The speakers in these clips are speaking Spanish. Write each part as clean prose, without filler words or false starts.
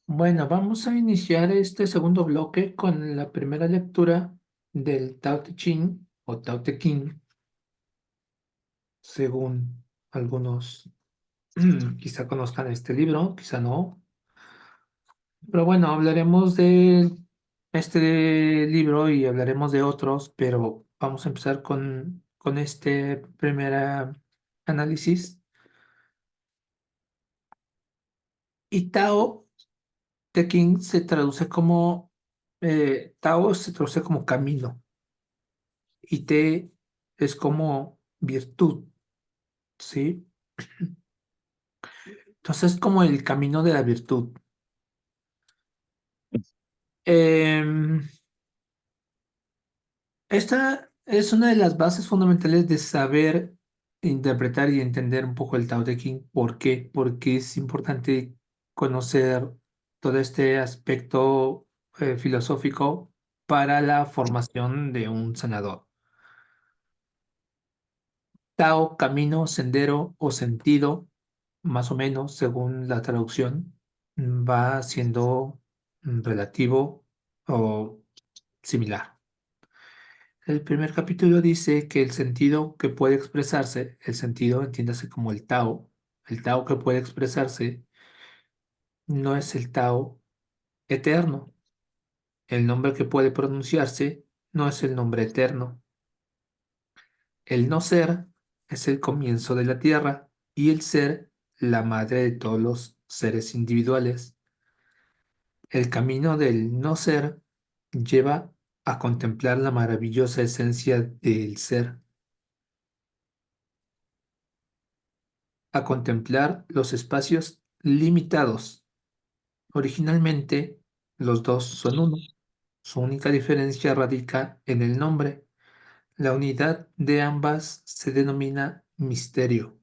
Bueno, vamos a iniciar este segundo bloque con la primera lectura del Tao Te Ching o Tao Te Ching, según algunos quizá conozcan este libro, quizá no. Pero bueno, hablaremos de este libro y hablaremos de otros, pero vamos a empezar con este primer análisis. Y Tao Te Ching se traduce como, Tao se traduce como camino. Y Te es como virtud, ¿sí? Entonces es como el camino de la virtud. Em, Esta es una de las bases fundamentales de saber interpretar y entender un poco el Tao Te Ching. ¿Por qué? Porque es importante conocer todo este aspecto filosófico para la formación de un sanador. Tao, camino, sendero o sentido, más o menos, según la traducción, va siendo relativo o similar. El primer capítulo dice que el sentido que puede expresarse, el sentido entiéndase como el Tao que puede expresarse, no es el Tao eterno. El nombre que puede pronunciarse no es el nombre eterno. El no ser es el comienzo de la tierra y el ser la madre de todos los seres individuales. El camino del no ser lleva a contemplar la maravillosa esencia del ser, a contemplar los espacios limitados. Originalmente, los dos son uno. Su única diferencia radica en el nombre. La unidad de ambas se denomina misterio.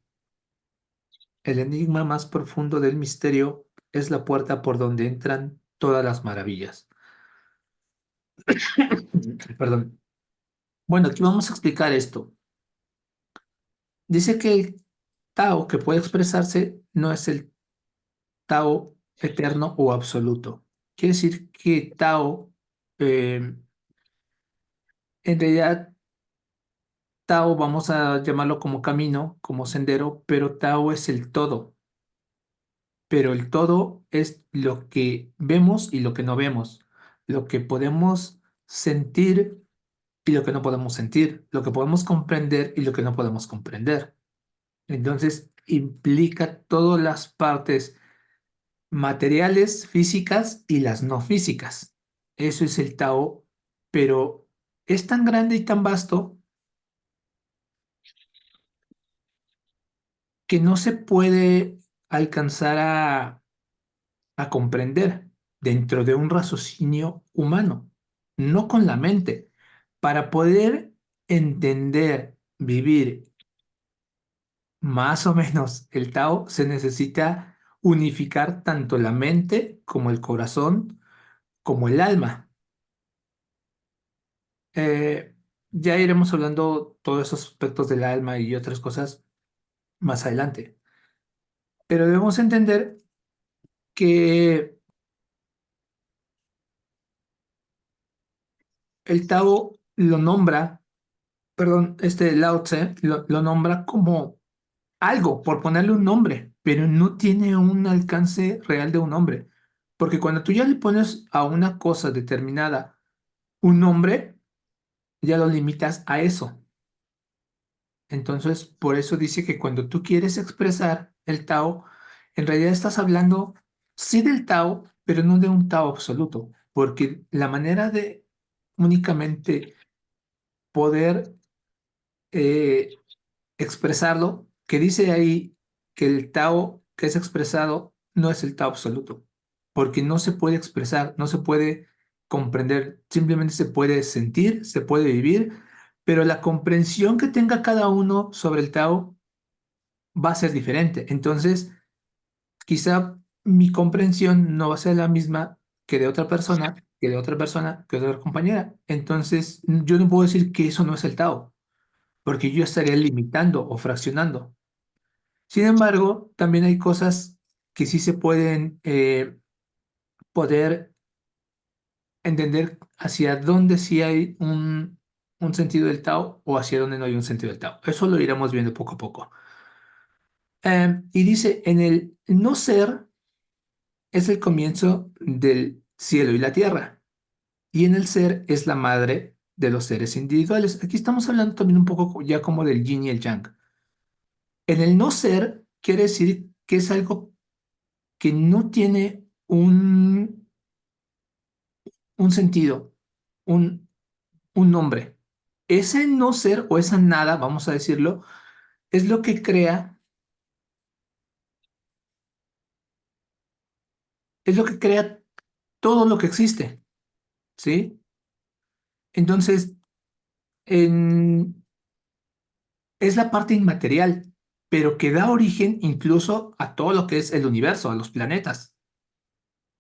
El enigma más profundo del misterio es la puerta por donde entran todas las maravillas. Perdón. Bueno, aquí vamos a explicar esto. Dice que el Tao que puede expresarse no es el Tao eterno o absoluto. Quiere decir que Tao, eh, en realidad, Tao vamos a llamarlo como camino, como sendero, pero Tao es el todo. Pero el todo es lo que vemos y lo que no vemos, lo que podemos sentir y lo que no podemos sentir, lo que podemos comprender y lo que no podemos comprender. Entonces, implica todas las partes materiales, físicas y las no físicas. Eso es el Tao, pero es tan grande y tan vasto que no se puede alcanzar a comprender dentro de un raciocinio humano, no con la mente. Para poder entender, vivir más o menos el Tao, se necesita unificar tanto la mente como el corazón, como el alma. Eh, ya iremos hablando todos esos aspectos del alma y otras cosas más adelante. Pero debemos entender que el Tao lo nombra, perdón, este Lao Tse lo nombra como algo, por ponerle un nombre, pero no tiene un alcance real de un nombre. Porque cuando tú ya le pones a una cosa determinada un nombre, ya lo limitas a eso. Entonces, por eso dice que cuando tú quieres expresar el Tao, en realidad estás hablando sí del Tao, pero no de un Tao absoluto, porque la manera de únicamente poder eh, expresarlo, que dice ahí que el Tao que es expresado no es el Tao absoluto, porque no se puede expresar, no se puede comprender, simplemente se puede sentir, se puede vivir, pero la comprensión que tenga cada uno sobre el Tao va a ser diferente. Entonces, quizá mi comprensión no va a ser la misma que de otra persona, que de otra persona, que de otra compañera. Entonces, yo no puedo decir que eso no es el Tao, porque yo estaría limitando o fraccionando. Sin embargo, también hay cosas que sí se pueden poder entender hacia dónde sí hay un sentido del Tao o hacia dónde no hay un sentido del Tao. Eso lo iremos viendo poco a poco. Y dice, en el no ser es el comienzo del cielo y la tierra, y en el ser es la madre de los seres individuales. Aquí estamos hablando también un poco ya como del yin y el yang. En el no ser quiere decir que es algo que no tiene un sentido, un, un nombre. Ese no ser o esa nada, vamos a decirlo, es lo que crea, es lo que crea todo lo que existe, ¿sí? Entonces, en- es la parte inmaterial, pero que da origen incluso a todo lo que es el universo, a los planetas,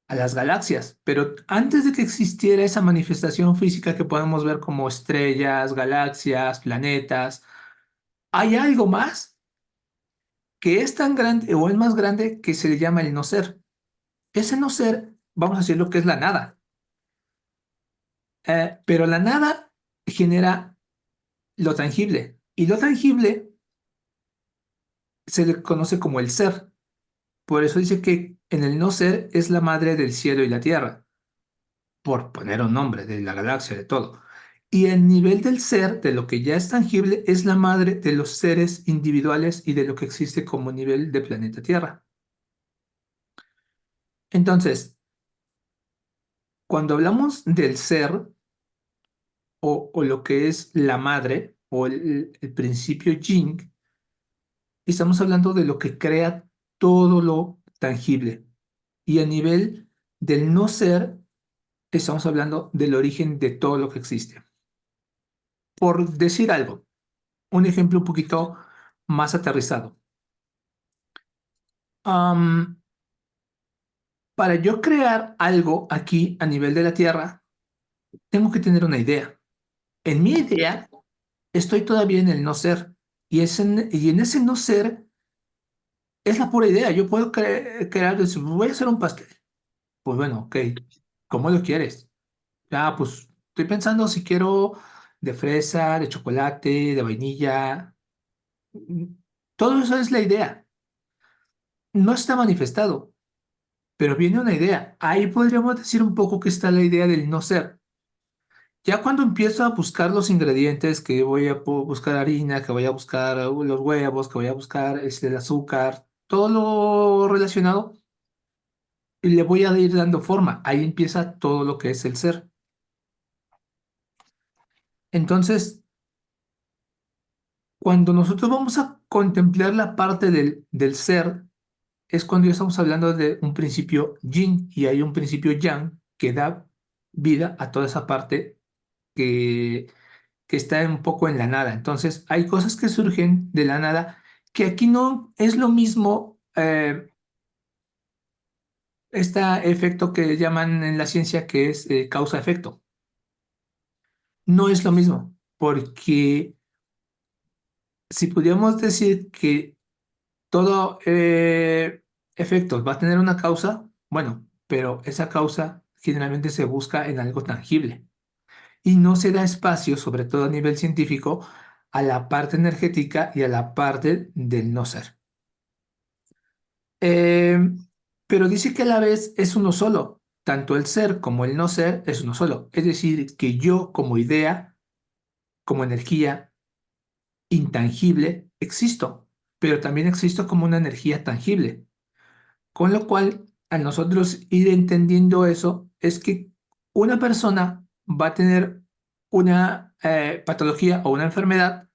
a las galaxias. Pero antes de que existiera esa manifestación física que podemos ver como estrellas, galaxias, planetas, hay algo más que es tan grande o es más grande que se le llama el no ser. Ese no ser, vamos a decir lo que es la nada. Pero la nada genera lo tangible y lo tangible se le conoce como el ser. Por eso dice que en el no ser es la madre del cielo y la tierra, por poner un nombre, de la galaxia, de todo. Y el nivel del ser, de lo que ya es tangible, es la madre de los seres individuales y de lo que existe como nivel de planeta Tierra. Entonces, cuando hablamos del ser o lo que es la madre o el principio Yin, estamos hablando de lo que crea todo lo tangible. Y a nivel del no ser, estamos hablando del origen de todo lo que existe. Por decir algo, un ejemplo un poquito más aterrizado. Am, para yo crear algo aquí a nivel de la Tierra, tengo que tener una idea. En mi idea, estoy todavía en el no ser. Y en ese no ser es la pura idea. Yo puedo crear, decir, voy a hacer un pastel. Pues bueno, ok. ¿Cómo lo quieres? Ah, pues estoy pensando si quiero de fresa, de chocolate, de vainilla. Mm, Todo eso es la idea. No está manifestado, pero viene una idea. Ahí podríamos decir un poco que está la idea del no ser. Ya cuando empiezo a buscar los ingredientes, que voy a buscar harina, que voy a buscar los huevos, que voy a buscar el azúcar, todo lo relacionado, y le voy a ir dando forma. Ahí empieza todo lo que es el ser. Entonces, cuando nosotros vamos a contemplar la parte del ser, es cuando ya estamos hablando de un principio yin y hay un principio yang que da vida a toda esa parte que, que está un poco en la nada. Entonces, hay cosas que surgen de la nada que aquí no es lo mismo, este efecto que llaman en la ciencia que es causa-efecto. No es lo mismo, porque si pudiéramos decir que todo efecto va a tener una causa, bueno, pero esa causa generalmente se busca en algo tangible y no se da espacio, sobre todo a nivel científico, a la parte energética y a la parte del no ser. Eh, pero dice que a la vez es uno solo, tanto el ser como el no ser es uno solo. Es decir, que yo como idea, como energía intangible, existo, pero también existo como una energía tangible. Con lo cual, al nosotros ir entendiendo eso, es que una persona va a tener una patología o una enfermedad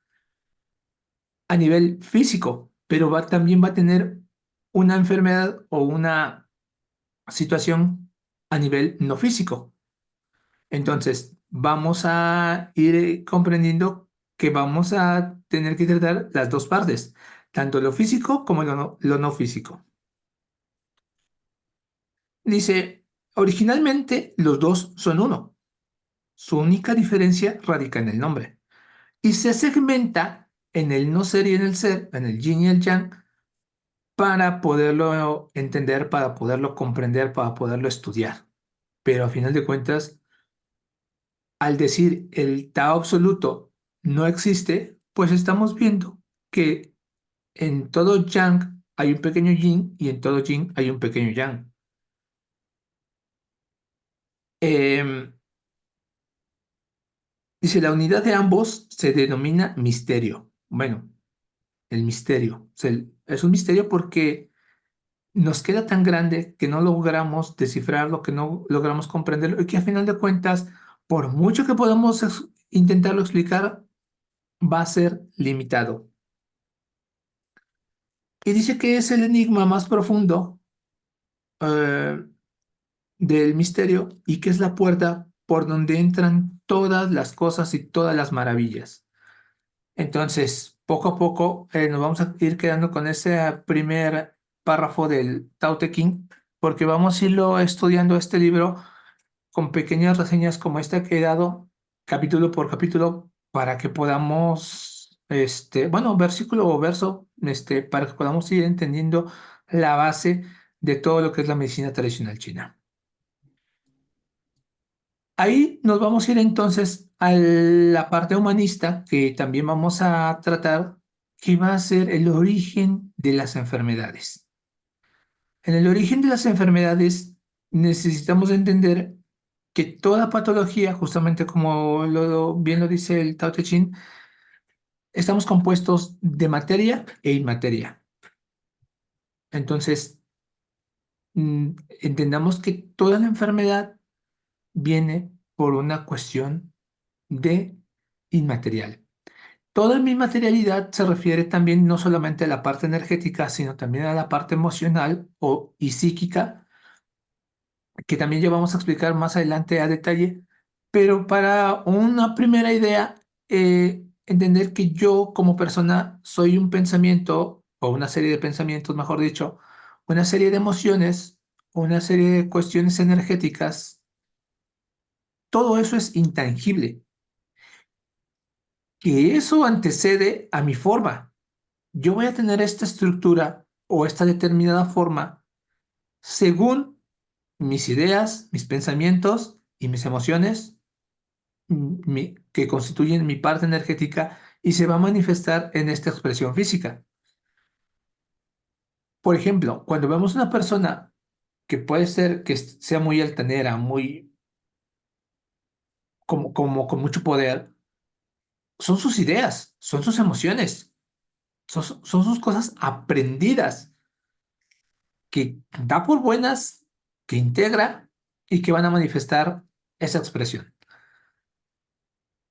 a nivel físico, pero también va a tener una enfermedad o una situación a nivel no físico. Entonces, vamos a ir comprendiendo que vamos a tener que tratar las dos partes, tanto lo físico como lo no físico. Dice, originalmente los dos son uno. Su única diferencia radica en el nombre. Y se segmenta en el no ser y en el ser, en el yin y el yang, para poderlo entender, para poderlo comprender, para poderlo estudiar. pero a final de cuentas, al decir el Tao absoluto no existe, pues estamos viendo que en todo Yang hay un pequeño Yin y en todo Yin hay un pequeño Yang. Em, Dice, la unidad de ambos se denomina misterio. Bueno, el misterio. Es un misterio porque nos queda tan grande que no logramos descifrarlo, que no logramos comprenderlo y que a final de cuentas, por mucho que podamos intentarlo explicar, va a ser limitado. Y dice que es el enigma más profundo eh, del misterio y que es la puerta por donde entran todas las cosas y todas las maravillas. Entonces, poco a poco nos vamos a ir quedando con ese primer párrafo del Tao Te Ching, porque vamos a irlo estudiando este libro con pequeñas reseñas como esta que he dado, capítulo por capítulo, para que podamos, bueno, versículo o verso, para que podamos ir entendiendo la base de todo lo que es la medicina tradicional china. Ahí nos vamos a ir entonces a la parte humanista que también vamos a tratar, que va a ser el origen de las enfermedades. En el origen de las enfermedades necesitamos entender que toda patología, justamente como bien lo dice el Tao Te Ching, estamos compuestos de materia e inmateria. Entonces, entendamos que toda la enfermedad viene por una cuestión de inmaterial. Toda mi materialidad se refiere también no solamente a la parte energética, sino también a la parte emocional y psíquica, que también ya vamos a explicar más adelante a detalle. Pero para una primera idea, entender que yo como persona soy un pensamiento, o una serie de pensamientos, mejor dicho, una serie de emociones, una serie de cuestiones energéticas, todo eso es intangible, que eso antecede a mi forma. Yo voy a tener esta estructura o esta determinada forma según mis ideas, mis pensamientos y mis emociones que constituyen mi parte energética y se va a manifestar en esta expresión física. Por ejemplo, cuando vemos una persona que puede ser que sea muy altanera, muy como con mucho poder, son sus ideas, son sus emociones, son sus cosas aprendidas que da por buenas, que integra y que van a manifestar esa expresión.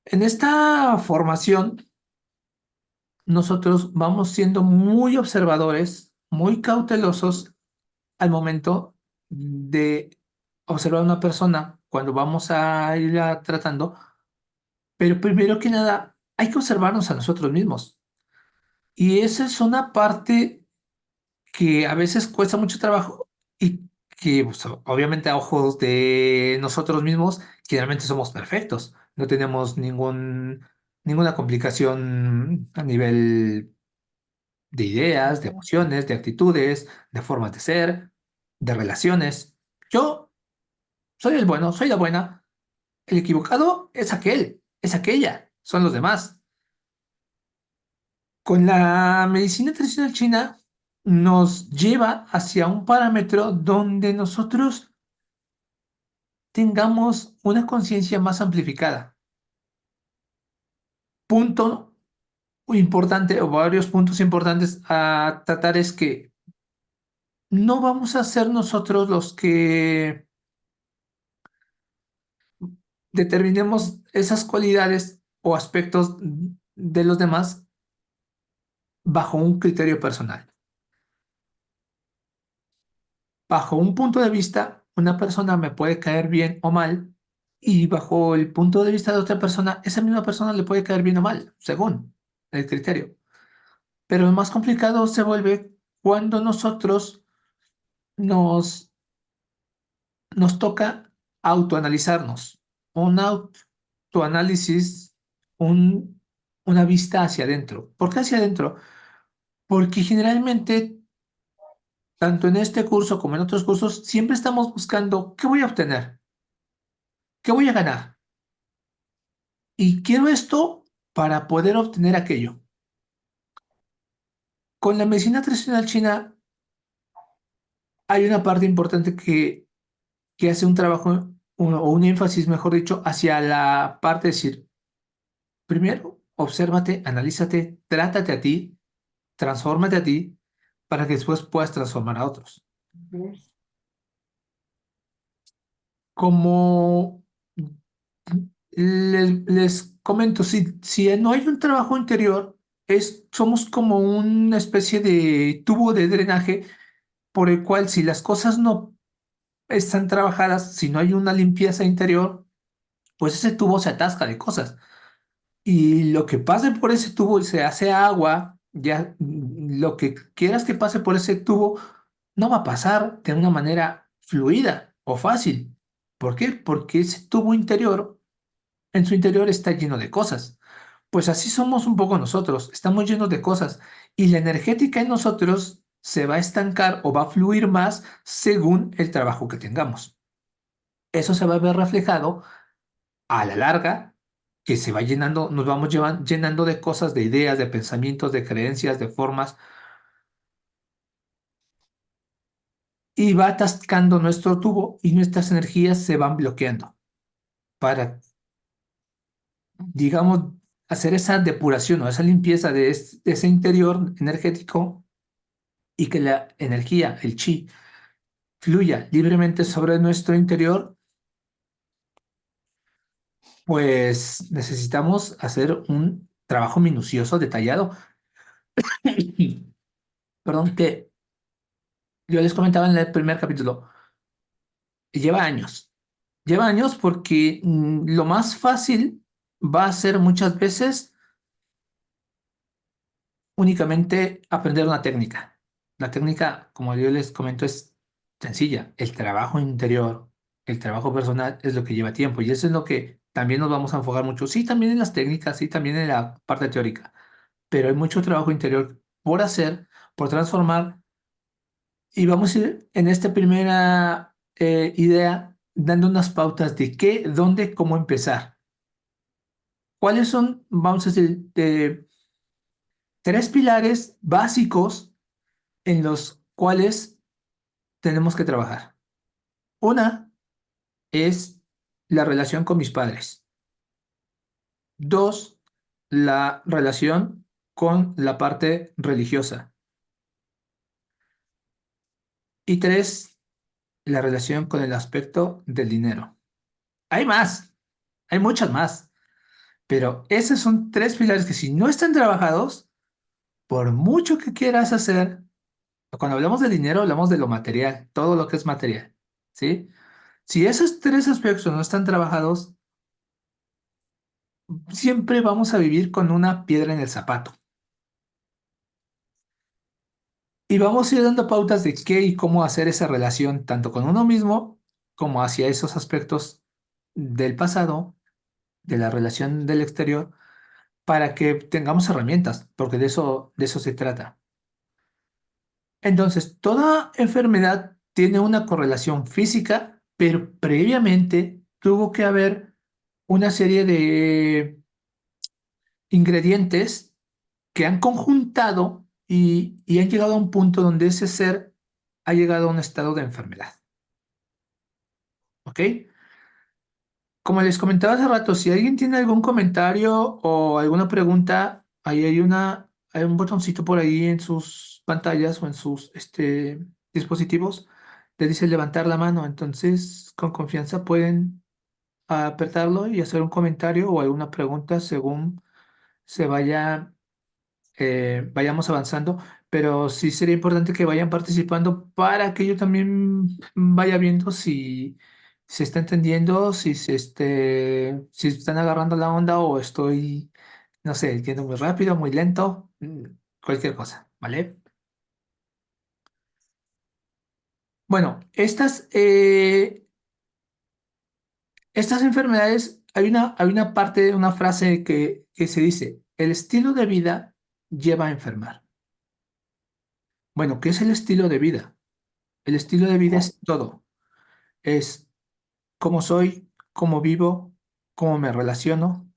En esta formación, nosotros vamos siendo muy observadores, muy cautelosos al momento de observar a una persona cuando vamos a irla tratando, pero primero que nada hay que observarnos a nosotros mismos. Y esa es una parte que a veces cuesta mucho trabajo y que pues, obviamente a ojos de nosotros mismos generalmente somos perfectos, no tenemos ninguna complicación a nivel de ideas, de emociones, de actitudes, de formas de ser, de relaciones. Yo soy el bueno, soy la buena, el equivocado es aquel, es aquella, son los demás. Con la medicina tradicional china nos lleva hacia un parámetro donde nosotros tengamos una conciencia más amplificada. Punto importante o varios puntos importantes a tratar es que no vamos a ser nosotros los que determinemos esas cualidades o aspectos de los demás bajo un criterio personal. Bajo un punto de vista, una persona me puede caer bien o mal, y bajo el punto de vista de otra persona, esa misma persona le puede caer bien o mal, según el criterio. Pero lo más complicado se vuelve cuando nosotros nos, nos toca autoanalizarnos, un autoanálisis, un, una vista hacia adentro. ¿Por qué hacia adentro? Porque generalmente, tanto en este curso como en otros cursos, siempre estamos buscando qué voy a obtener. ¿Qué voy a ganar? Y quiero esto para poder obtener aquello. Con la medicina tradicional china hay una parte importante que hace un trabajo o un énfasis, mejor dicho, hacia la parte de decir, primero, obsérvate, analízate, trátate a ti, transfórmate a ti, para que después puedas transformar a otros. Como les comento, si no hay un trabajo interior, somos como una especie de tubo de drenaje por el cual si las cosas no están trabajadas, si no hay una limpieza interior, pues ese tubo se atasca de cosas. Y lo que pase por ese tubo se hace agua, ya lo que quieras que pase por ese tubo no va a pasar de una manera fluida o fácil. ¿Por qué? Porque ese tubo interior, en su interior está lleno de cosas. Pues así somos un poco nosotros, estamos llenos de cosas y la energética en nosotros se va a estancar o va a fluir más según el trabajo que tengamos. Eso se va a ver reflejado a la larga, que se va llenando, nos vamos llenando de cosas, de ideas, de pensamientos, de creencias, de formas, y va atascando nuestro tubo y nuestras energías se van bloqueando para, digamos, hacer esa depuración o esa limpieza de ese interior energético y que la energía, el chi, fluya libremente sobre nuestro interior, pues necesitamos hacer un trabajo minucioso, detallado. Perdón, que yo les comentaba en el primer capítulo, lleva años. Lleva años porque lo más fácil va a ser muchas veces únicamente aprender una técnica. La técnica, como yo les comento, es sencilla. El trabajo interior, el trabajo personal es lo que lleva tiempo y eso es lo que también nos vamos a enfocar mucho. Sí, también en las técnicas, sí, también en la parte teórica, pero hay mucho trabajo interior por hacer, por transformar y vamos a ir en esta primera idea dando unas pautas de qué, dónde, cómo empezar. ¿Cuáles son, vamos a decir, tres pilares básicos en los cuales tenemos que trabajar? Una es la relación con mis padres. Dos, la relación con la parte religiosa. Y tres, la relación con el aspecto del dinero. Hay más, hay muchas más, pero esos son tres pilares que si no están trabajados, por mucho que quieras hacer, cuando hablamos de dinero, hablamos de lo material, todo lo que es material, ¿sí? Si esos tres aspectos no están trabajados, siempre vamos a vivir con una piedra en el zapato. Y vamos a ir dando pautas de qué y cómo hacer esa relación, tanto con uno mismo como hacia esos aspectos del pasado, de la relación del exterior, para que tengamos herramientas, porque de eso se trata. Entonces, toda enfermedad tiene una correlación física, pero previamente tuvo que haber una serie de ingredientes que han conjuntado y han llegado a un punto donde ese ser ha llegado a un estado de enfermedad. ¿Ok? Como les comentaba hace rato, si alguien tiene algún comentario o alguna pregunta, ahí hay un botoncito por ahí en sus pantallas o en sus dispositivos, le dice levantar la mano. Entonces, con confianza pueden apretarlo y hacer un comentario o alguna pregunta según se vayamos avanzando, pero sí sería importante que vayan participando para que yo también vaya viendo si se está entendiendo, si están agarrando la onda o estoy, no sé, yendo muy rápido, muy lento, cualquier cosa, ¿vale? Bueno, estas enfermedades, hay una parte de una frase que se dice, el estilo de vida lleva a enfermar. Bueno, ¿qué es el estilo de vida? El estilo de vida es todo. Es cómo soy, cómo vivo, cómo me relaciono,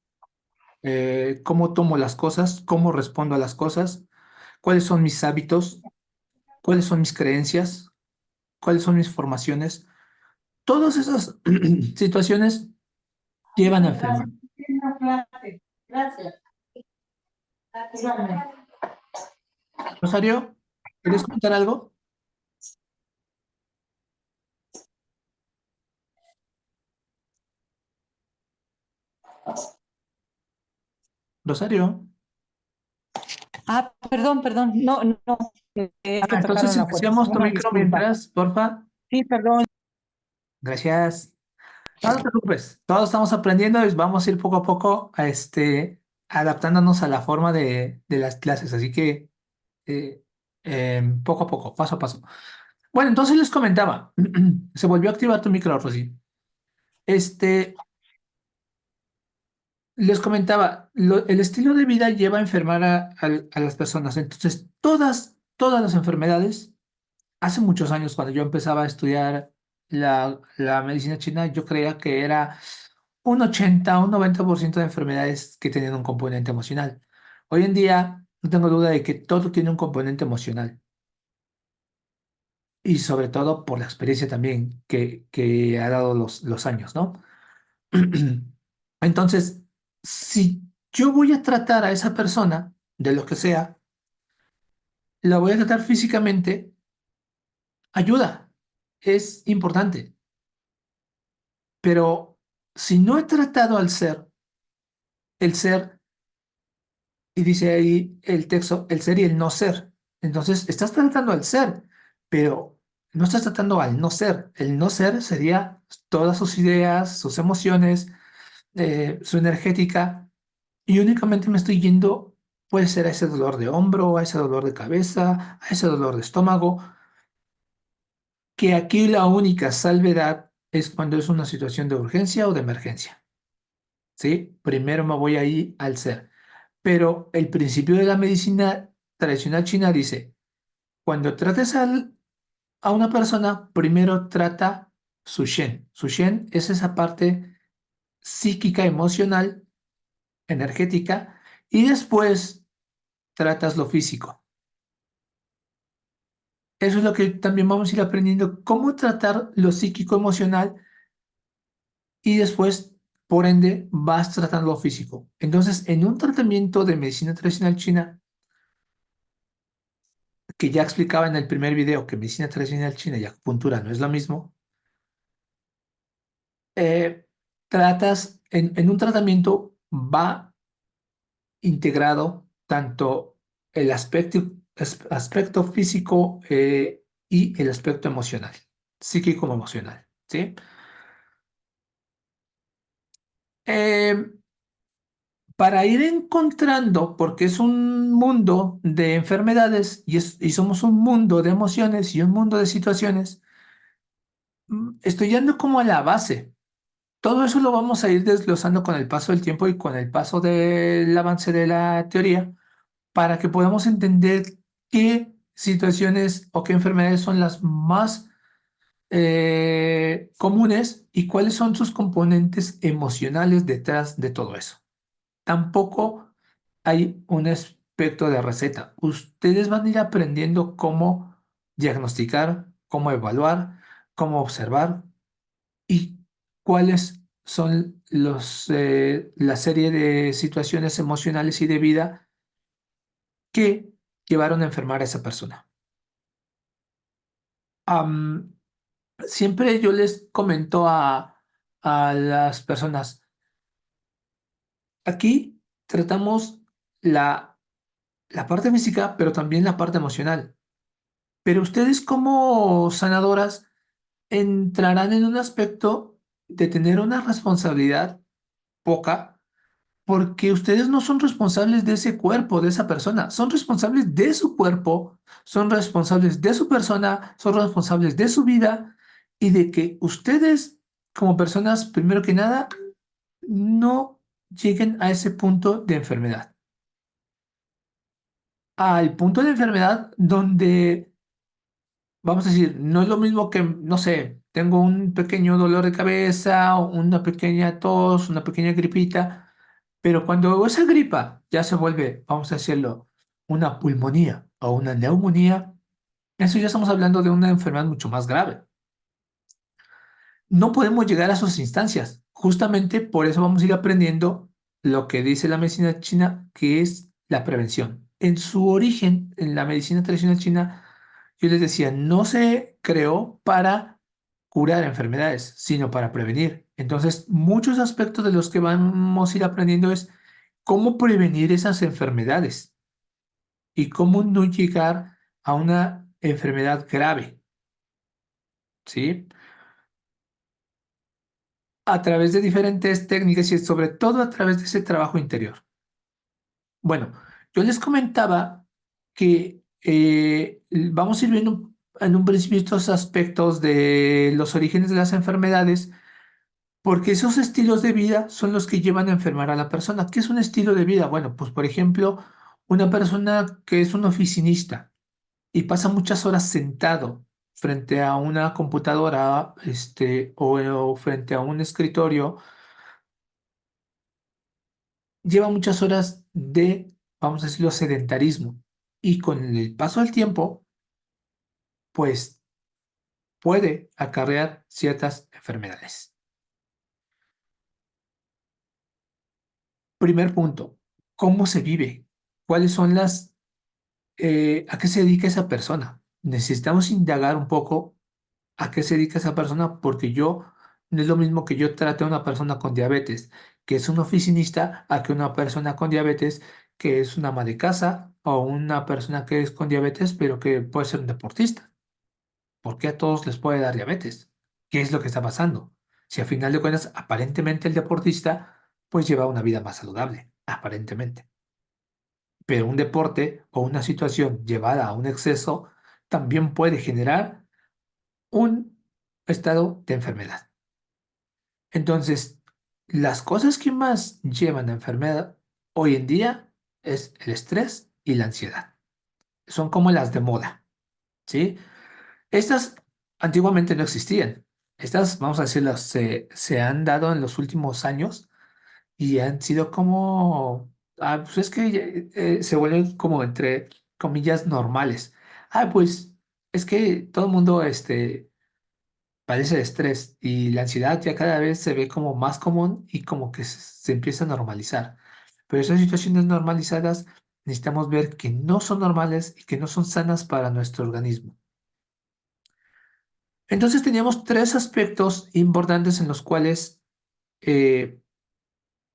cómo tomo las cosas, cómo respondo a las cosas, cuáles son mis hábitos, cuáles son mis creencias, cuáles son mis formaciones. Todas esas situaciones llevan a enfermar. Gracias. Rosario, ¿quieres comentar algo? Rosario. Perdón, no, no, es que Entonces tocaron la puerta. silenciamos tu Una micro disculpa. mientras, porfa. Sí, perdón. Gracias. No te preocupes, todos estamos aprendiendo y vamos a ir poco a poco adaptándonos a la forma de las clases, así que eh, poco a poco, paso a paso. Bueno, entonces les comentaba, se volvió a activar tu micro, Rosy. Este, Les comentaba, el estilo de vida lleva a enfermar a las personas, entonces todas las enfermedades, hace muchos años cuando yo empezaba a estudiar la medicina china, yo creía que era un 80 un 90% de enfermedades que tenían un componente emocional. Hoy en día no tengo duda de que todo tiene un componente emocional y sobre todo por la experiencia también que ha dado los años, ¿no? Entonces, si yo voy a tratar a esa persona de lo que sea, la voy a tratar físicamente, ayuda, es importante, pero si no he tratado al ser, el ser y dice ahí el texto, el ser y el no ser. Entonces, estás tratando al ser, pero no estás tratando al no ser. El no ser sería todas sus ideas, sus emociones, su energética, y únicamente me estoy yendo, puede ser a ese dolor de hombro, a ese dolor de cabeza, a ese dolor de estómago, que aquí la única salvedad es cuando es una situación de urgencia o de emergencia. ¿Sí? Primero me voy ahí al ser. Pero el principio de la medicina tradicional china dice, cuando trates a una persona, primero trata su shen. Su shen es esa parte psíquica, emocional, energética, y después tratas lo físico. Eso es lo que también vamos a ir aprendiendo, cómo tratar lo psíquico, emocional, y después, por ende, vas tratando lo físico. Entonces, en un tratamiento de medicina tradicional china, que ya explicaba en el primer video que medicina tradicional china y acupuntura no es lo mismo, en un tratamiento va integrado tanto el aspecto físico y el aspecto emocional, psíquico como emocional, ¿sí? Eh, para ir encontrando, porque es un mundo de enfermedades y somos un mundo de emociones y un mundo de situaciones, estoy yendo como a la base. Todo eso lo vamos a ir desglosando con el paso del tiempo y con el paso del avance de la teoría para que podamos entender qué situaciones o qué enfermedades son las más comunes y cuáles son sus componentes emocionales detrás de todo eso. Tampoco hay un aspecto de receta. Ustedes van a ir aprendiendo cómo diagnosticar, cómo evaluar, cómo observar y cuáles son la serie de situaciones emocionales y de vida que llevaron a enfermar a esa persona. Am, Siempre yo les comento a las personas, aquí tratamos la parte física, pero también la parte emocional. Pero ustedes como sanadoras entrarán en un aspecto de tener una responsabilidad poca porque ustedes no son responsables de ese cuerpo, de esa persona, son responsables de su cuerpo, son responsables de su persona, son responsables de su vida y de que ustedes, como personas, primero que nada, no lleguen a ese punto de enfermedad. Al punto de enfermedad donde, vamos a decir, no es lo mismo que, no sé, tengo un pequeño dolor de cabeza, una pequeña tos, una pequeña gripita, pero cuando esa gripa ya se vuelve, vamos a decirlo, una pulmonía o una neumonía, eso ya estamos hablando de una enfermedad mucho más grave. No podemos llegar a esas instancias. Justamente por eso vamos a ir aprendiendo lo que dice la medicina china, que es la prevención. En su origen, en la medicina tradicional china, yo les decía, no se creó para curar enfermedades, sino para prevenir. Entonces, muchos aspectos de los que vamos a ir aprendiendo es cómo prevenir esas enfermedades y cómo no llegar a una enfermedad grave, ¿sí? A través de diferentes técnicas y sobre todo a través de ese trabajo interior. Bueno, yo les comentaba que vamos a ir viendo en un principio estos aspectos de los orígenes de las enfermedades, porque esos estilos de vida son los que llevan a enfermar a la persona. ¿Qué es un estilo de vida? Bueno, pues por ejemplo, una persona que es un oficinista y pasa muchas horas sentado frente a una computadora, o frente a un escritorio, lleva muchas horas de, vamos a decirlo, sedentarismo. Y con el paso del tiempo, pues puede acarrear ciertas enfermedades. Primer punto, ¿cómo se vive? ¿Cuáles son a qué se dedica esa persona? Necesitamos indagar un poco a qué se dedica esa persona, porque no es lo mismo que yo trate a una persona con diabetes, que es un oficinista, a que una persona con diabetes, que es una ama de casa, o una persona que es con diabetes, pero que puede ser un deportista. ¿Por qué a todos les puede dar diabetes? ¿Qué es lo que está pasando? Si a final de cuentas, aparentemente el deportista, pues lleva una vida más saludable, aparentemente. Pero un deporte o una situación llevada a un exceso también puede generar un estado de enfermedad. Entonces, las cosas que más llevan a enfermedad hoy en día es el estrés y la ansiedad. Son como las de moda, ¿sí? Estas antiguamente no existían. Estas, vamos a decirlo, se han dado en los últimos años y han sido como, pues es que se vuelven como entre comillas normales. Pues es que todo el mundo, padece de estrés y la ansiedad ya cada vez se ve como más común y como que se empieza a normalizar. Pero esas situaciones normalizadas necesitamos ver que no son normales y que no son sanas para nuestro organismo. Entonces teníamos tres aspectos importantes en los cuales eh,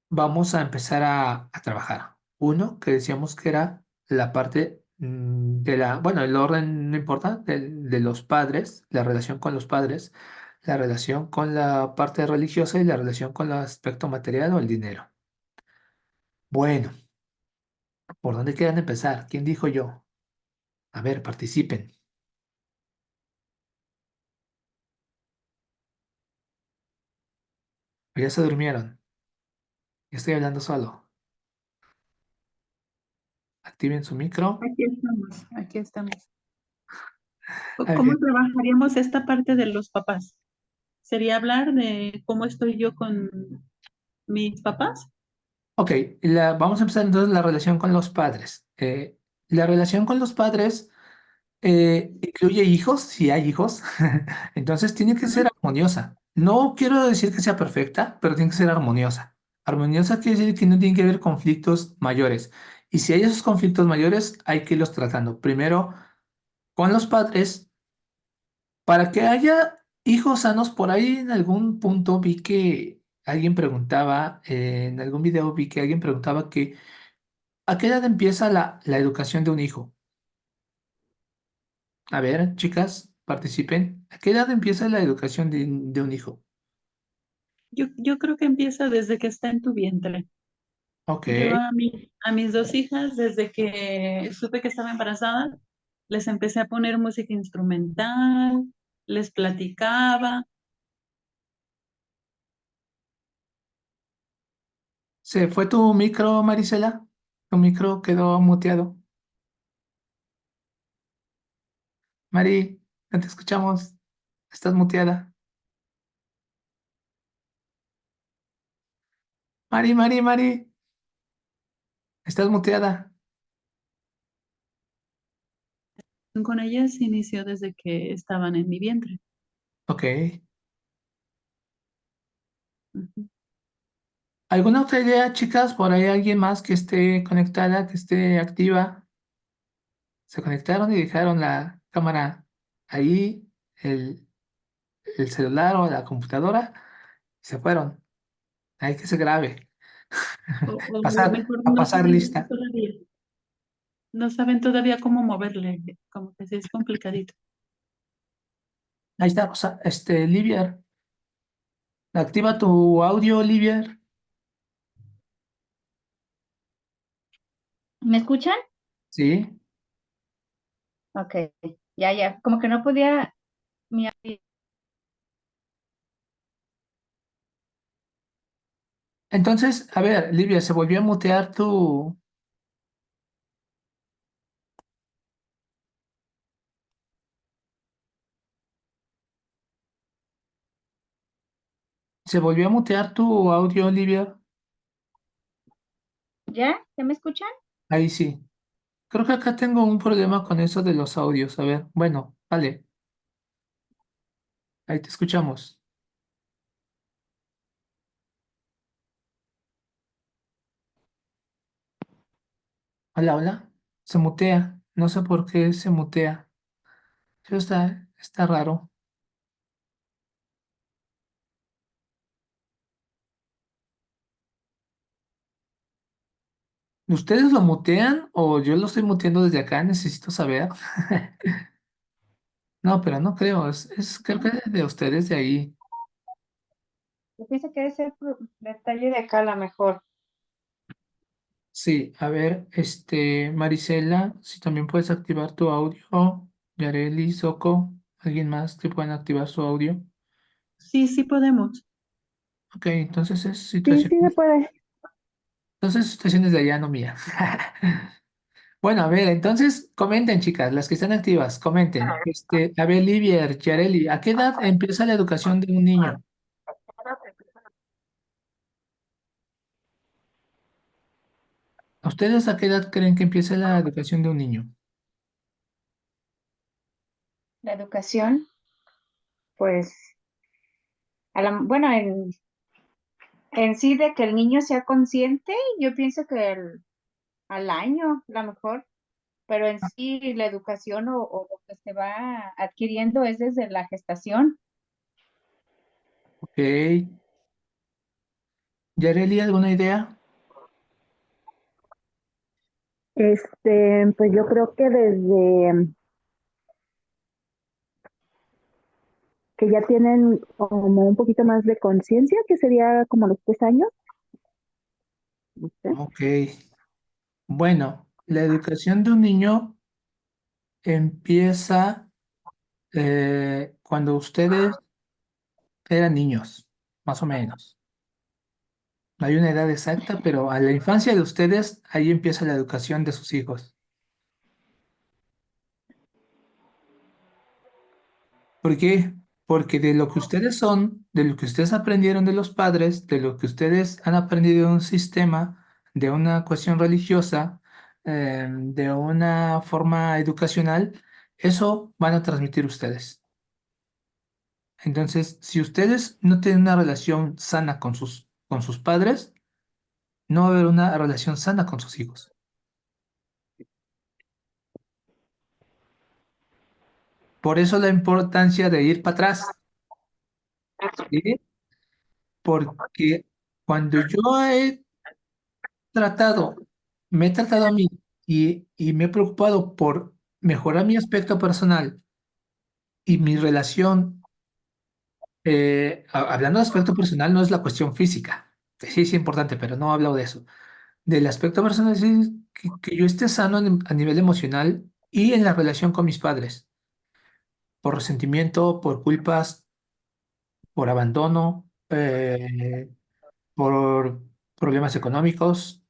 vamos a empezar a trabajar. Uno, que decíamos que era la parte bueno, el orden no importa, de los padres, la relación con los padres, la relación con la parte religiosa y la relación con el aspecto material o el dinero. Bueno, ¿por dónde quieran empezar? ¿Quién dijo yo? A ver, participen. ¿O ya se durmieron? Ya estoy hablando solo. Activen su micro. Aquí estamos, aquí estamos. ¿Cómo Ok, trabajaríamos esta parte de los papás? ¿Sería hablar de cómo estoy yo con mis papás? ok, vamos a empezar entonces la relación con los padres. La relación con los padres incluye hijos, si hay hijos, entonces tiene que ser Ujú. armoniosa. No quiero decir que sea perfecta, pero tiene que ser armoniosa. Armoniosa quiere decir que no tiene que haber conflictos mayores. Y si hay esos conflictos mayores, hay que irlos tratando. Primero, con los padres, para que haya hijos sanos. Por ahí en algún punto vi que alguien preguntaba, en algún video vi que alguien preguntaba que ¿a qué edad empieza la educación de un hijo? A ver, chicas, participen. ¿A qué edad empieza la educación de un hijo? Yo creo que empieza desde que está en tu vientre. Ok, Yo a mis dos hijas, desde que supe que estaba embarazada, les empecé a poner música instrumental, les platicaba. ¿se fue tu micro, Marisela? Tu micro quedó muteado. Mari, no te escuchamos. Estás muteada. Mari, Mari, Mari, estás muteada. Con ellas se inició desde que estaban en mi vientre. Ok. Ujú. ¿Alguna otra idea, chicas? ¿Por ahí alguien más que esté conectada, que esté activa? Se conectaron y dejaron la cámara ahí, el, el celular o la computadora, y se fueron. Hay que se grabe. O a lo Pasar, mejor a no pasar saben lista. todavía, no saben todavía cómo moverle, como que sí es complicadito. Ahí está, Livier. Activa tu audio, Livier. ¿Me escuchan? Sí. Ok, ya, ya. Como que no podía. mi- Entonces, a ver, Livier, se volvió a mutear tu. Se volvió a mutear tu audio, Livier. ¿Ya? ¿Ya me escuchan? Ahí sí. Creo que acá tengo un problema con eso de los audios. A ver, bueno, vale, ahí te escuchamos. Hola, hola. Se mutea. No sé por qué se mutea. Eso está raro. ¿Ustedes lo mutean o yo lo estoy muteando desde acá? Necesito saber. No, pero no creo. Creo que es de ustedes de ahí. Yo pienso que debe ser detalle de acá a lo mejor. Sí, a ver, Marisela, si también puedes activar tu audio. Yareli, Soco, ¿alguien más que puedan activar su audio? Sí, sí podemos. Ok, entonces es Sí, situación. sí se puede. Entonces, situaciones de allá, no mía. Bueno, a ver, entonces comenten, chicas, las que están activas, comenten. A ver, Livier, Yareli, ¿a qué edad empieza la educación de un niño? ¿A ustedes a qué edad creen que empieza la educación de un niño? La educación, pues, bueno, en sí de que el niño sea consciente, yo pienso que al año, a lo mejor, pero en sí la educación o lo que se va adquiriendo es desde la gestación. Ok. Yareli, ¿alguna idea? Pues yo creo que desde que ya tienen como un poquito más de conciencia, que sería como los 3 años, no sé. Ok. Bueno, la educación de un niño empieza cuando ustedes eran niños, más o menos. No hay una edad exacta, pero a la infancia de ustedes, ahí empieza la educación de sus hijos. ¿Por qué? Porque de lo que ustedes son, de lo que ustedes aprendieron de los padres, de lo que ustedes han aprendido de un sistema, de una cuestión religiosa, de una forma educacional, eso van a transmitir ustedes. Entonces, si ustedes no tienen una relación sana con sus padres, no va a haber una relación sana con sus hijos. Por eso la importancia de ir para atrás, ¿sí? Porque cuando yo me he tratado a mí y me he preocupado por mejorar mi aspecto personal y mi relación, hablando de aspecto personal, no es la cuestión física, que sí es importante, pero no hablo de eso. Del aspecto personal es que yo esté sano a nivel emocional y en la relación con mis padres, por resentimiento, por culpas, por abandono, por problemas económicos,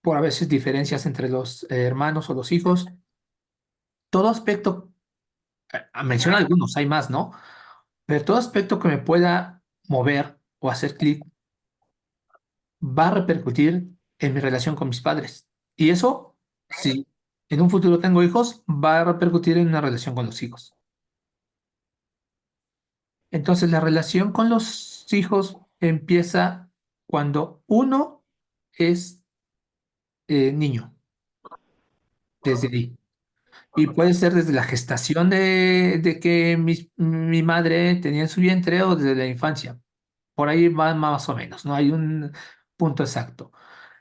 por a veces diferencias entre los hermanos o los hijos. Todo aspecto, menciona algunos, hay más, ¿no? Pero todo aspecto que me pueda mover o hacer clic va a repercutir en mi relación con mis padres. Y eso, si en un futuro tengo hijos, va a repercutir en una relación con los hijos. Entonces, la relación con los hijos empieza cuando uno es niño, desde ahí. Y puede ser desde la gestación de que mi madre tenía en su vientre o desde la infancia. Por ahí va más o menos, no hay un punto exacto.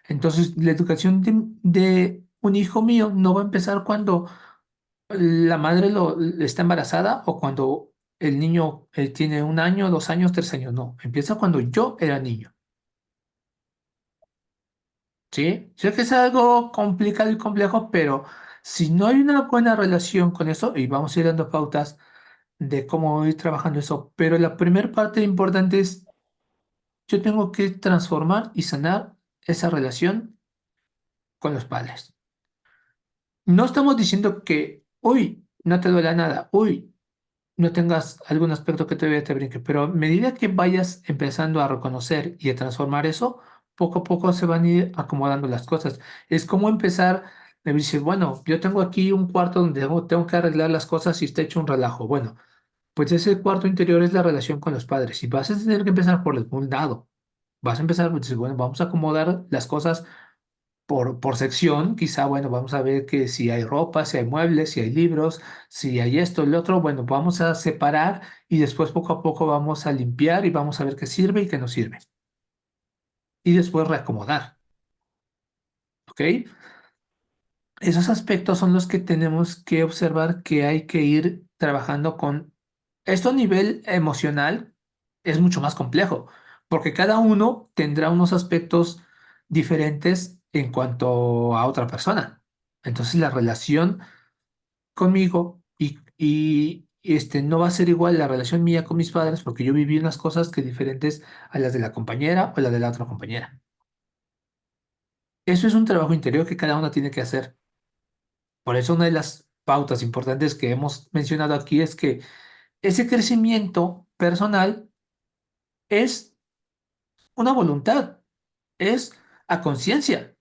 Entonces, la educación de un hijo mío no va a empezar cuando la madre está embarazada o cuando el niño tiene 1 año, 2 años, 3 años. No, empieza cuando yo era niño. ¿Sí? Sé que es algo complicado y complejo, pero si no hay una buena relación con eso, y vamos a ir dando pautas de cómo ir trabajando eso, pero la primera parte importante es, yo tengo que transformar y sanar esa relación con los padres. No estamos diciendo que, uy, no te duela nada, uy, no tengas algún aspecto que todavía te brinque, pero a medida que vayas empezando a reconocer y a transformar eso, poco a poco se van a ir acomodando las cosas. Es como empezar, me dices, bueno, yo tengo aquí un cuarto donde tengo que arreglar las cosas y está hecho un relajo. Bueno, pues ese cuarto interior es la relación con los padres y vas a tener que empezar por algún lado. Vas a empezar, pues, dices, bueno, vamos a acomodar las cosas por sección, quizá, bueno, vamos a ver que si hay ropa, si hay muebles, si hay libros, si hay esto, el otro, bueno, vamos a separar y después poco a poco vamos a limpiar y vamos a ver qué sirve y qué no sirve. Y después reacomodar, ¿ok? Esos aspectos son los que tenemos que observar que hay que ir trabajando con. Esto a nivel emocional es mucho más complejo, porque cada uno tendrá unos aspectos diferentes en cuanto a otra persona. Entonces la relación conmigo no va a ser igual la relación mía con mis padres porque yo viví unas cosas que diferentes a las de la compañera o la de la otra compañera. Eso es un trabajo interior que cada uno tiene que hacer. Por eso una de las pautas importantes que hemos mencionado aquí es que ese crecimiento personal es una voluntad, es a conciencia.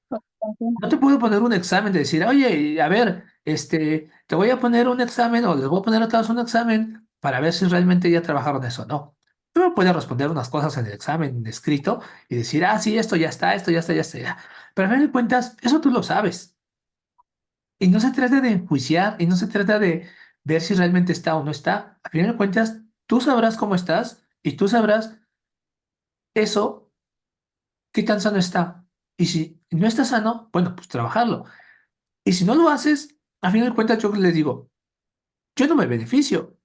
No te puedo poner un examen de decir, oye, a ver, te voy a poner un examen o les voy a poner a todos un examen para ver si realmente ya trabajaron eso. No. Tú me puedes responder unas cosas en el examen escrito y decir, ah, sí, esto ya está, esto ya está, ya está. Ya. Pero a fin de cuentas, eso tú lo sabes. Y no se trata de enjuiciar y no se trata de ver si realmente está o no está. A fin de cuentas, tú sabrás cómo estás y tú sabrás eso, qué tan sano está. Y si no está sano, bueno, pues trabajarlo. Y si no lo haces, a fin de cuentas yo les digo, yo no me beneficio.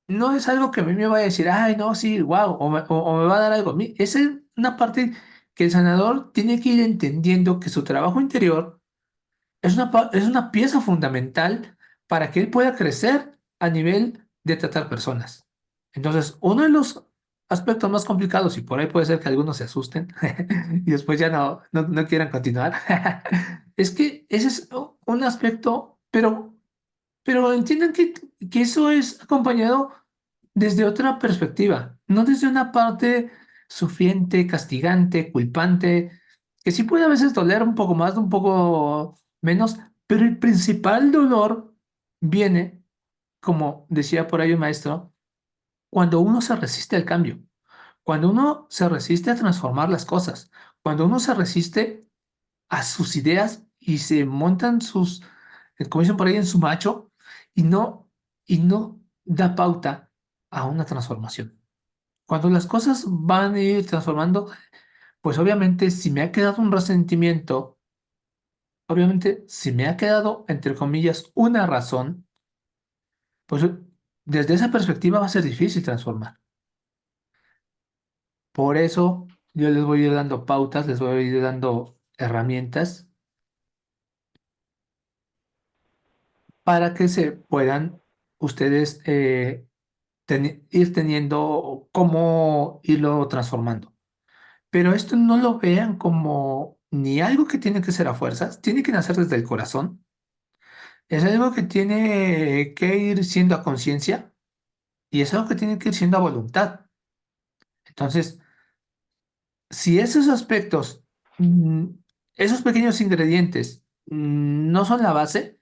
No es algo que a mí me vaya a decir, ay, no, sí, wow, o me va a dar algo a mí. Esa es una parte que el sanador tiene que ir entendiendo que su trabajo interior es una pieza fundamental para que él pueda crecer a nivel de tratar personas. Entonces, uno de los aspectos más complicados, y por ahí puede ser que algunos se asusten y después ya no quieran continuar, es que ese es un aspecto, pero entiendan que eso es acompañado desde otra perspectiva, no desde una parte sufriente, castigante, culpante, que sí puede a veces doler un poco más, un poco menos, pero el principal dolor viene, como decía por ahí un maestro, cuando uno se resiste al cambio, cuando uno se resiste a transformar las cosas, cuando uno se resiste a sus ideas y se montan como dicen por ahí, en su macho y no da pauta a una transformación. Cuando las cosas van a ir transformando, pues obviamente si me ha quedado un resentimiento, obviamente si me ha quedado, entre comillas, una razón, pues desde esa perspectiva va a ser difícil transformar. Por eso yo les voy a ir dando pautas, les voy a ir dando herramientas para que se puedan ustedes ir teniendo cómo irlo transformando. Pero esto no lo vean como ni algo que tiene que ser a fuerzas, tiene que nacer desde el corazón. Es algo que tiene que ir siendo a conciencia y es algo que tiene que ir siendo a voluntad. Entonces, si esos aspectos mm, esos pequeños ingredientes no son la base,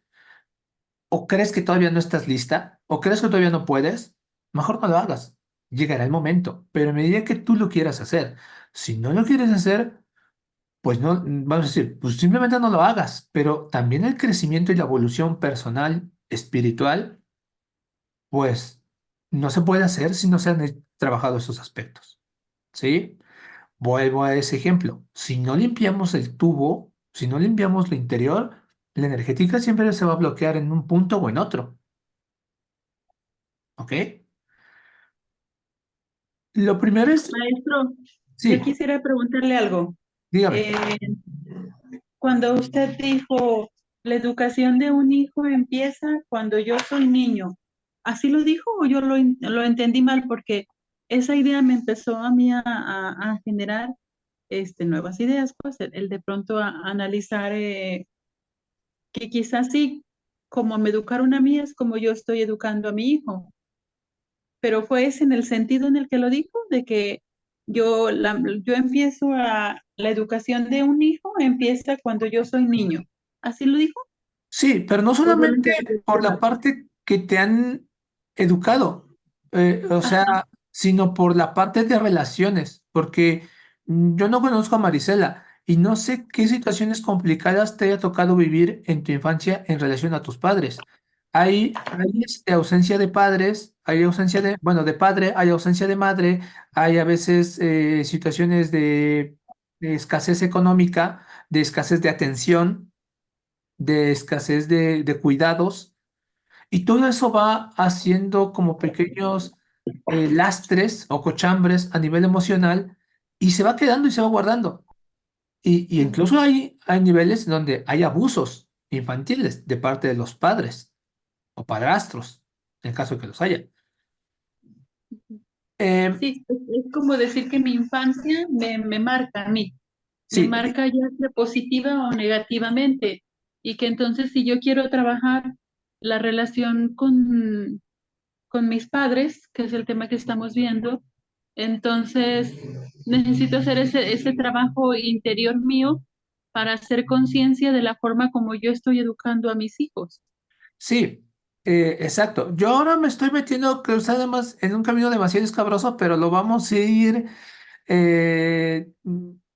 o crees que todavía no estás lista, o crees que todavía no puedes, mejor no lo hagas. Llegará el momento, pero a medida que tú lo quieras hacer, si no lo quieres hacer, pues no, vamos a decir, pues simplemente no lo hagas, pero también el crecimiento y la evolución personal, espiritual, pues no se puede hacer si no se han trabajado esos aspectos, ¿sí? Vuelvo a ese ejemplo. Si no limpiamos el tubo, si no limpiamos lo interior, la energética siempre se va a bloquear en un punto o en otro, ¿ok? Lo primero es, Maestro, yo sí, quisiera preguntarle algo. dígame. Eh, Cuando usted dijo, la educación de un hijo empieza cuando yo soy niño, ¿así lo dijo o yo lo entendí mal? Porque esa idea me empezó a mí a generar nuevas ideas, pues el de pronto analizar que quizás sí, como me educaron a mí es como yo estoy educando a mi hijo, pero fue ese en el sentido en el que lo dijo, de que yo empiezo la educación de un hijo empieza cuando yo soy niño. ¿Así lo dijo? Sí, pero no ¿O yo lo solamente interpreté por la mal? parte que te han educado, o sea, Ajá. sino por la parte de relaciones, porque yo no conozco a Marisela y no sé qué situaciones complicadas te haya tocado vivir en tu infancia en relación a tus padres. Hay ausencia de padres, hay ausencia de, bueno, de padre, hay ausencia de madre, hay a veces situaciones de escasez económica, de escasez de atención, de escasez de cuidados, y todo eso va haciendo como pequeños lastres o cochambres a nivel emocional y se va quedando y se va guardando. Y incluso hay niveles donde hay abusos infantiles de parte de los padres o padrastros, en caso de que los haya. Eh, Sí, es como decir que mi infancia me marca a mí, me sí, marca ya sea positiva o negativamente, y que entonces si yo quiero trabajar la relación con mis padres, que es el tema que estamos viendo, entonces necesito hacer ese trabajo interior mío para hacer conciencia de la forma como yo estoy educando a mis hijos. sí, exacto. Yo ahora me estoy metiendo, que además, en un camino demasiado escabroso, pero lo vamos a ir.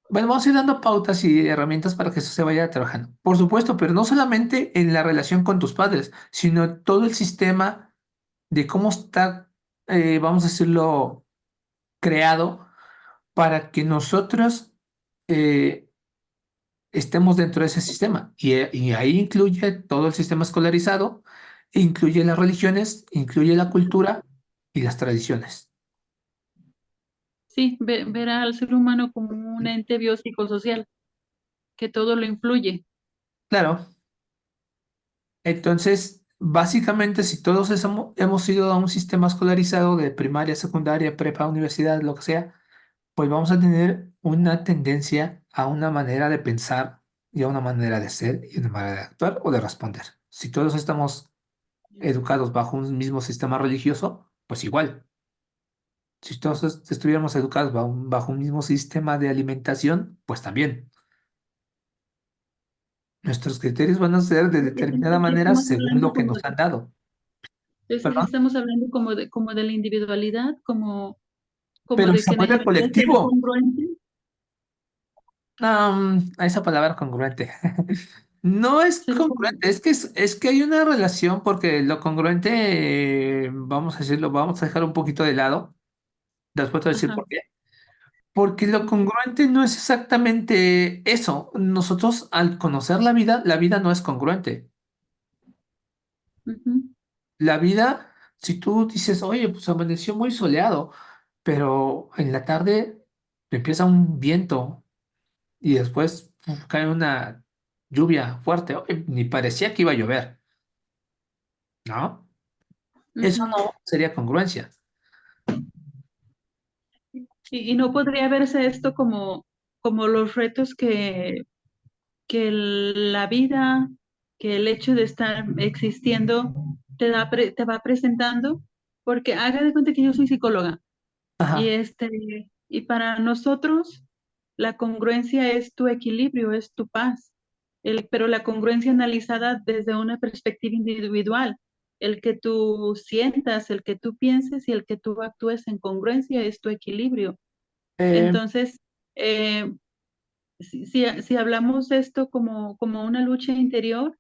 Bueno, vamos a ir dando pautas y herramientas para que eso se vaya trabajando. Por supuesto, pero no solamente en la relación con tus padres, sino todo el sistema de cómo está, vamos a decirlo, creado para que nosotros eh, estemos dentro de ese sistema. Y ahí incluye todo el sistema escolarizado, incluye las religiones, incluye la cultura y las tradiciones. Sí, ver al ser humano como un ente biopsicosocial, que todo lo influye. Claro. Entonces, básicamente, si todos hemos ido a un sistema escolarizado de primaria, secundaria, prepa, universidad, lo que sea, pues vamos a tener una tendencia a una manera de pensar y a una manera de ser y una manera de actuar o de responder. Si todos estamos educados bajo un mismo sistema religioso, pues igual. Si todos estuviéramos educados bajo un mismo sistema de alimentación, pues también. Nuestros criterios van a ser de determinada Entonces sí manera estamos según hablando lo que nos han dado. sí ¿Perdón? estamos hablando como de la individualidad, como Pero de se que vuelve debería ser colectivo. congruente. No, a esa palabra congruente. No es Ser congruente, es que hay una relación porque lo congruente, vamos a decirlo, vamos a dejar un poquito de lado. Después te voy a decir Ajá. por qué. Porque lo congruente no es exactamente eso. Nosotros al conocer la vida no es congruente. Ujú, La vida, si tú dices, oye, pues amaneció muy soleado, pero en la tarde empieza un viento y después cae una lluvia fuerte. Oye, ni parecía que iba a llover, ¿no? Eso ujú. no sería congruencia. Y no podría verse esto como los retos que la vida, que el hecho de estar existiendo te va presentando, porque haga de cuenta que yo soy psicóloga y Ajá, y para nosotros La congruencia es tu equilibrio, es tu paz. Pero la congruencia analizada desde una perspectiva individual. El que tú sientas, el que tú pienses y el que tú actúes en congruencia es tu equilibrio. Eh, Entonces, eh, si hablamos de esto como una lucha interior,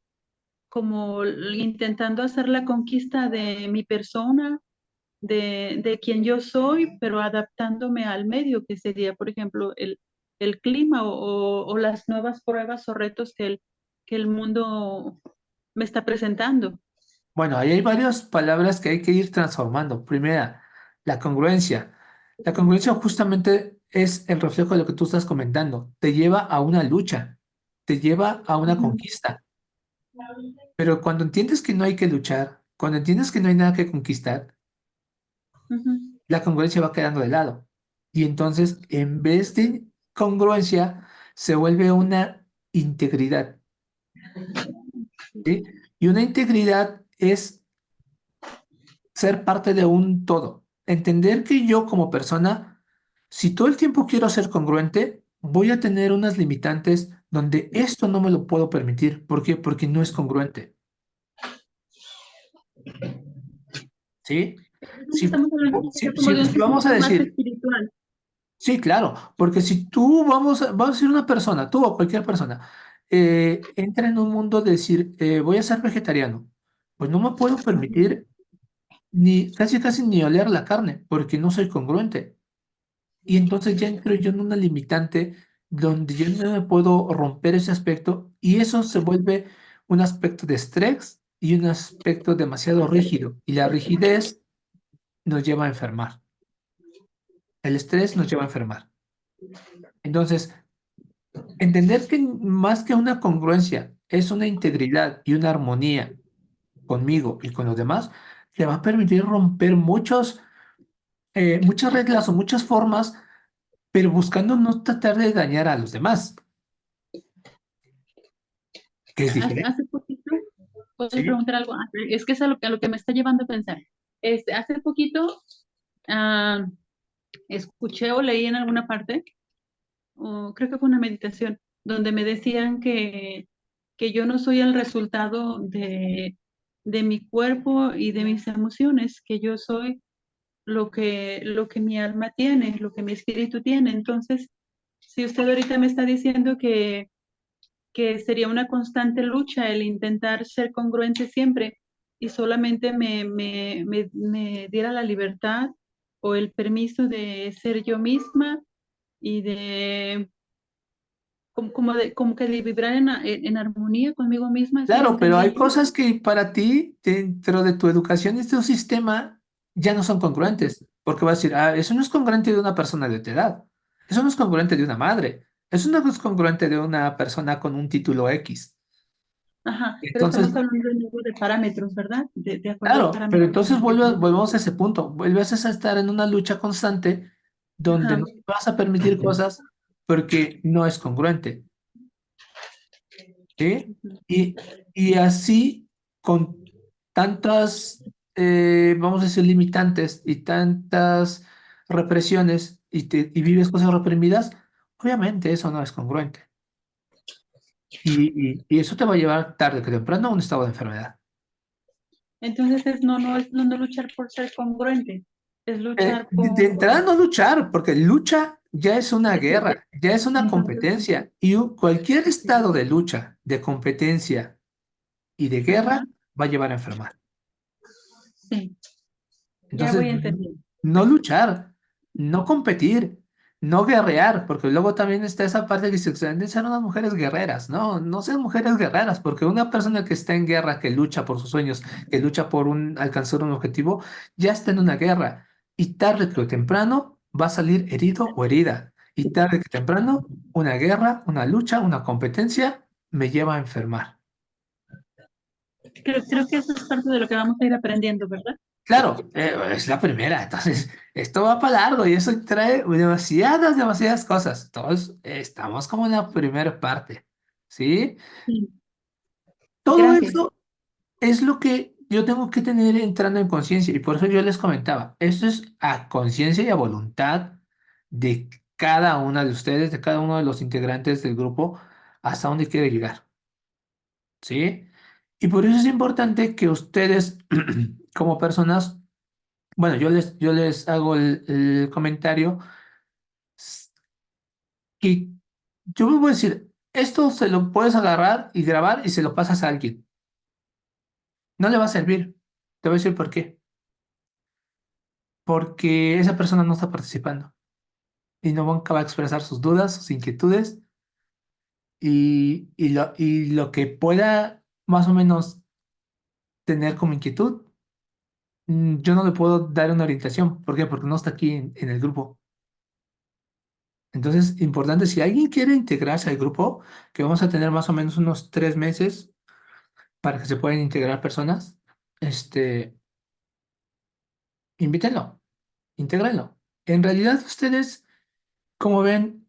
como intentando hacer la conquista de mi persona, de quien yo soy, pero adaptándome al medio, que sería, por ejemplo, el clima o las nuevas pruebas o retos que el mundo me está presentando. bueno, ahí hay varias palabras que hay que ir transformando. Primera, la congruencia. La congruencia justamente es el reflejo de lo que tú estás comentando. Te lleva a una lucha, te lleva a una Ujú, conquista. Pero cuando entiendes que no hay que luchar, cuando entiendes que no hay nada que conquistar, ujú. la congruencia va quedando de lado. Y entonces, en vez de congruencia, se vuelve una integridad, ¿sí? Y una integridad es ser parte de un todo. Entender que yo como persona, si todo el tiempo quiero ser congruente, voy a tener unas limitantes donde esto no me lo puedo permitir. ¿Por qué? Porque no es congruente, ¿sí? Si, Estamos hablando como de un si vamos a sentido más decir, espiritual. sí, claro, porque si tú vamos a decir una persona, tú o cualquier persona, entra en un mundo de decir, voy a ser vegetariano, pues no me puedo permitir ni casi casi ni oler la carne, porque no soy congruente. Y entonces ya entro yo en una limitante donde yo no me puedo romper ese aspecto y eso se vuelve un aspecto de estrés y un aspecto demasiado rígido. Y la rigidez nos lleva a enfermar. El estrés nos lleva a enfermar. Entonces, entender que más que una congruencia es una integridad y una armonía conmigo y con los demás, le va a permitir romper muchas reglas o muchas formas, pero buscando no tratar de dañar a los demás, que es diferente. Hace poquito, puedo ¿Sí? preguntar algo. Es que es a lo que me está llevando a pensar. Hace poquito ah, escuché o leí en alguna parte, o creo que fue una meditación, donde me decían que yo no soy el resultado de mi cuerpo y de mis emociones, que yo soy lo que mi alma tiene, lo que mi espíritu tiene. Entonces, si usted ahorita me está diciendo que sería una constante lucha el intentar ser congruente siempre y solamente me diera la libertad o el permiso de ser yo misma y de como que de vibrar en armonía conmigo misma, ¿eso lo Claro, pero entendí hay bien? cosas que para ti, dentro de tu educación y de tu sistema, ya no son Ujú. congruentes, porque vas a decir, ah, eso no es congruente de una persona de tu edad, eso no es congruente de una madre, eso no es congruente de una persona con un título X. Ajá, pero Entonces, estamos hablando de nuevo de parámetros, ¿verdad? De acuerdo a claro, pero parámetros. entonces volvemos a ese punto, vuelves a estar en una lucha constante donde Ajá, no te vas a permitir cosas porque no es congruente. ¿Sí? ujú. Y, y así, con tantas, vamos a decir, limitantes y tantas represiones y vives cosas reprimidas, obviamente eso no es congruente. Y eso te va a llevar tarde que temprano a un estado de enfermedad. Entonces no es no luchar por ser congruente, es luchar De entrada no luchar, porque lucha ya es una es- guerra, ya es una entonces, competencia. Y cualquier estado de lucha, de competencia y de guerra ajá, va a llevar a enfermar. sí, ya Entonces, voy entendiendo. no luchar, no competir, no guerrear, porque luego también está esa parte que se deben ser unas mujeres guerreras, no, no sean mujeres guerreras, porque una persona que está en guerra, que lucha por sus sueños, que lucha por alcanzar un objetivo, ya está en una guerra y tarde que temprano va a salir herido o herida y tarde que temprano una guerra, una lucha, una competencia me lleva a enfermar. Creo que eso es parte de lo que vamos a ir aprendiendo, ¿verdad? Claro, es la primera, entonces esto va para largo y eso trae demasiadas cosas. Entonces, estamos como en la primera parte, ¿sí? Sí, Todo gracias. eso es lo que yo tengo que tener entrando en conciencia y por eso yo les comentaba, esto es a conciencia y a voluntad de cada una de ustedes, de cada uno de los integrantes del grupo, hasta dónde quiere llegar, ¿sí? Y por eso es importante que ustedes, como personas, bueno, yo les hago el comentario y yo me voy a decir, esto se lo puedes agarrar y grabar y se lo pasas a alguien. No le va a servir. Te voy a decir por qué. Porque esa persona no está participando y no nunca va a expresar sus dudas, sus inquietudes y lo que pueda más o menos tener como inquietud, yo no le puedo dar una orientación. ¿Por qué? Porque no está aquí en el grupo. Entonces, importante, si alguien quiere integrarse al grupo, que vamos a tener más o menos unos 3 meses para que se puedan integrar personas, este, invítenlo, intégrenlo. En realidad, ustedes, como ven,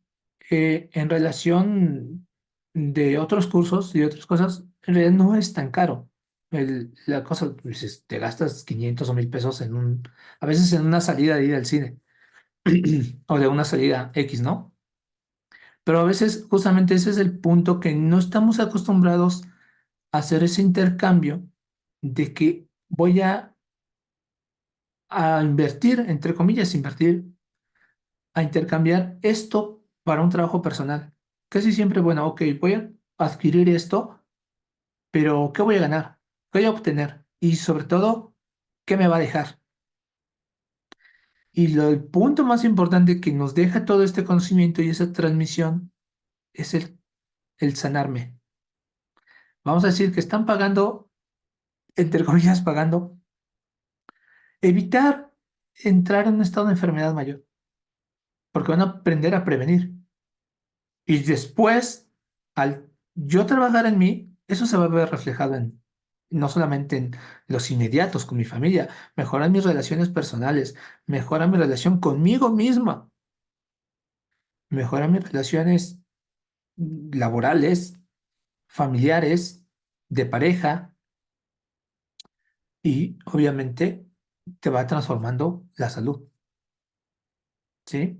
en relación de otros cursos y otras cosas, en realidad no es tan caro. La cosa, pues, te gastas 500 o 1000 pesos a veces en una salida de ir al cine o de una salida X, ¿no? Pero a veces justamente ese es el punto que no estamos acostumbrados a hacer ese intercambio de que voy a invertir, entre comillas, invertir, a intercambiar esto para un trabajo personal. Casi siempre, bueno, ok, voy a adquirir esto, pero ¿qué voy a ganar? ¿Qué voy a obtener? Y sobre todo, ¿qué me va a dejar? Y el punto más importante que nos deja todo este conocimiento y esa transmisión es el sanarme. Vamos a decir que están pagando, entre comillas, pagando, evitar entrar en un estado de enfermedad mayor, porque van a aprender a prevenir. Y después, al yo trabajar en mí, eso se va a ver reflejado no solamente en los inmediatos con mi familia, mejorar mis relaciones personales, mejorar mi relación conmigo misma, mejorar mis relaciones laborales, familiares, de pareja y obviamente te va transformando la salud, ¿sí?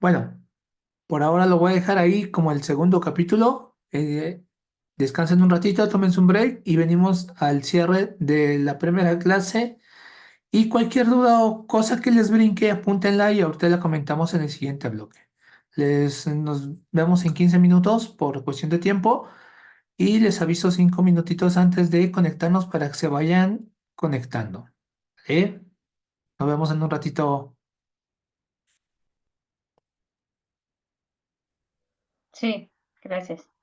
Bueno, por ahora lo voy a dejar ahí como el segundo capítulo. Descansen un ratito, tómense un break y venimos al cierre de la primera clase. Y cualquier duda o cosa que les brinque, apúntenla y ahorita la comentamos en el siguiente bloque. Nos vemos en 15 minutos por cuestión de tiempo y les aviso 5 minutitos antes de conectarnos para que se vayan conectando. ¿Eh? Nos vemos en un ratito. Sí, gracias.